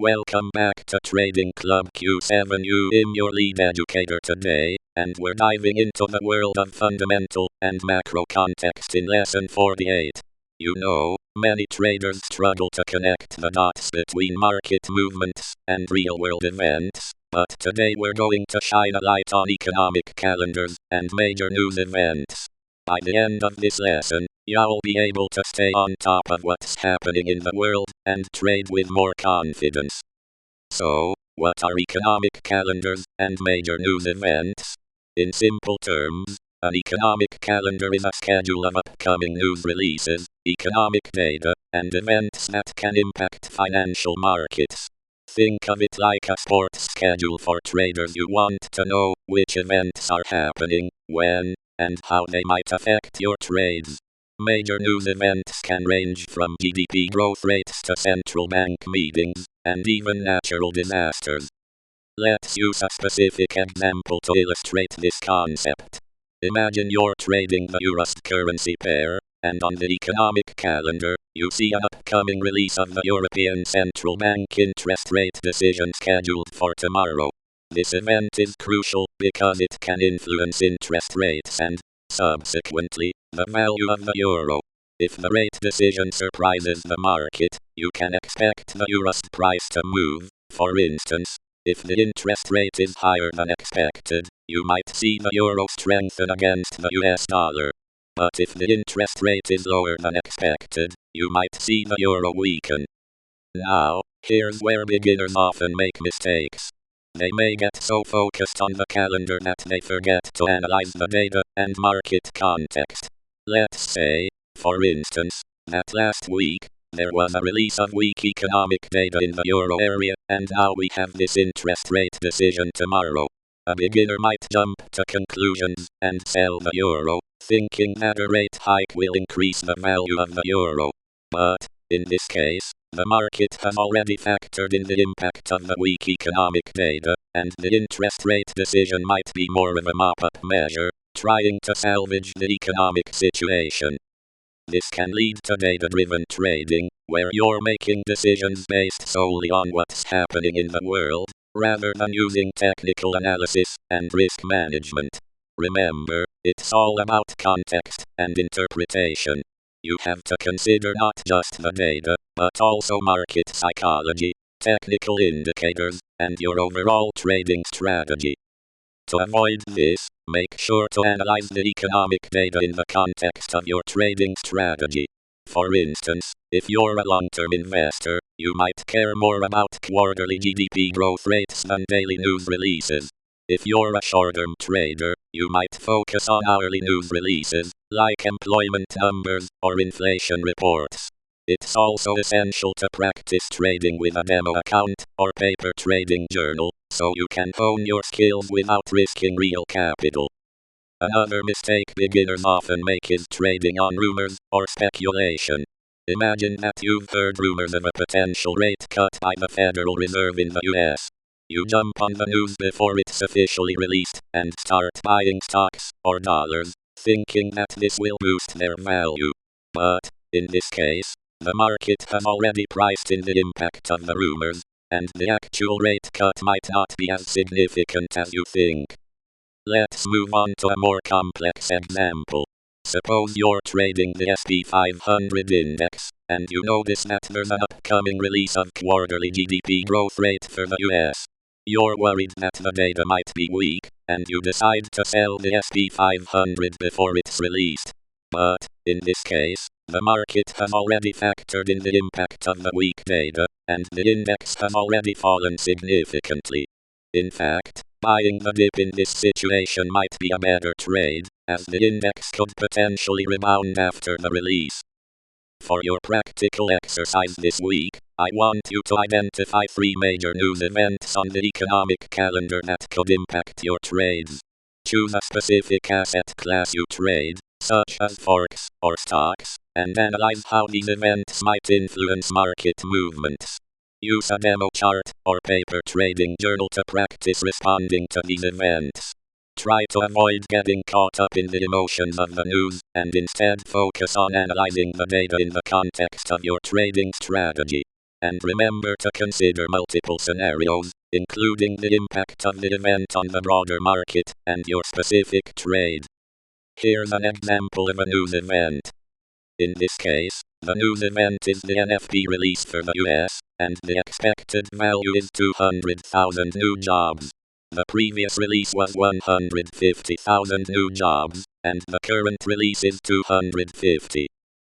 Welcome back to Trading Club Q7. I'm your lead educator today, and we're diving into the world of fundamental and macro context in lesson 48. Many traders struggle to connect the dots between market movements and real-world events, but today we're going to shine a light on economic calendars and major news events. By the end of this lesson, you'll be able to stay on top of what's happening in the world and trade with more confidence. So, what are economic calendars and major news events? In simple terms, an economic calendar is a schedule of upcoming news releases, economic data, and events that can impact financial markets. Think of it like a sports schedule for traders. You want to know which events are happening, when, and how they might affect your trades. Major news events can range from GDP growth rates to central bank meetings, and even natural disasters. Let's use a specific example to illustrate this concept. Imagine you're trading the Eurust currency pair, and on the economic calendar, you see an upcoming release of the European Central Bank interest rate decision scheduled for tomorrow. This event is crucial because it can influence interest rates and, subsequently, the value of the euro. If the rate decision surprises the market, you can expect the Eurust price to move. For instance, if the interest rate is higher than expected, you might see the euro strengthen against the US dollar. But if the interest rate is lower than expected, you might see the euro weaken. Now, here's where beginners often make mistakes. They may get so focused on the calendar that they forget to analyze the data and market context. Let's say, for instance, that last week, there was a release of weak economic data in the euro area, and now we have this interest rate decision tomorrow. A beginner might jump to conclusions and sell the euro, thinking that a rate hike will increase the value of the euro. But, in this case, the market has already factored in the impact of the weak economic data, and the interest rate decision might be more of a mop-up measure, trying to salvage the economic situation. This can lead to data-driven trading, where you're making decisions based solely on what's happening in the world, rather than using technical analysis and risk management. Remember, it's all about context and interpretation. You have to consider not just the data, but also market psychology, technical indicators, and your overall trading strategy. To avoid this, make sure to analyze the economic data in the context of your trading strategy. For instance, if you're a long-term investor, you might care more about quarterly GDP growth rates than daily news releases. If you're a short-term trader, you might focus on hourly news releases, like employment numbers or inflation reports. It's also essential to practice trading with a demo account or paper trading journal, so you can hone your skills without risking real capital. Another mistake beginners often make is trading on rumors or speculation. Imagine that you've heard rumors of a potential rate cut by the Federal Reserve in the US. You jump on the news before it's officially released and start buying stocks or dollars, thinking that this will boost their value. But, in this case, the market has already priced in the impact of the rumors, and the actual rate cut might not be as significant as you think. Let's move on to a more complex example. Suppose you're trading the S&P 500 index, and you notice that there's an upcoming release of quarterly GDP growth rate for the US. You're worried that the data might be weak, and you decide to sell the S&P 500 before it's released. But, in this case, the market has already factored in the impact of the weak data, and the index has already fallen significantly. In fact, buying the dip in this situation might be a better trade, as the index could potentially rebound after the release. For your practical exercise this week, I want you to identify 3 major news events on the economic calendar that could impact your trades. Choose a specific asset class you trade, such as forex or stocks, and analyze how these events might influence market movements. Use a demo chart or paper trading journal to practice responding to these events. Try to avoid getting caught up in the emotions of the news, and instead focus on analyzing the data in the context of your trading strategy. and remember to consider multiple scenarios, including the impact of the event on the broader market and your specific trade. Here's an example of a news event. In this case, the news event is the NFP release for the US, and the expected value is 200,000 new jobs. The previous release was 150,000 new jobs, and the current release is 250.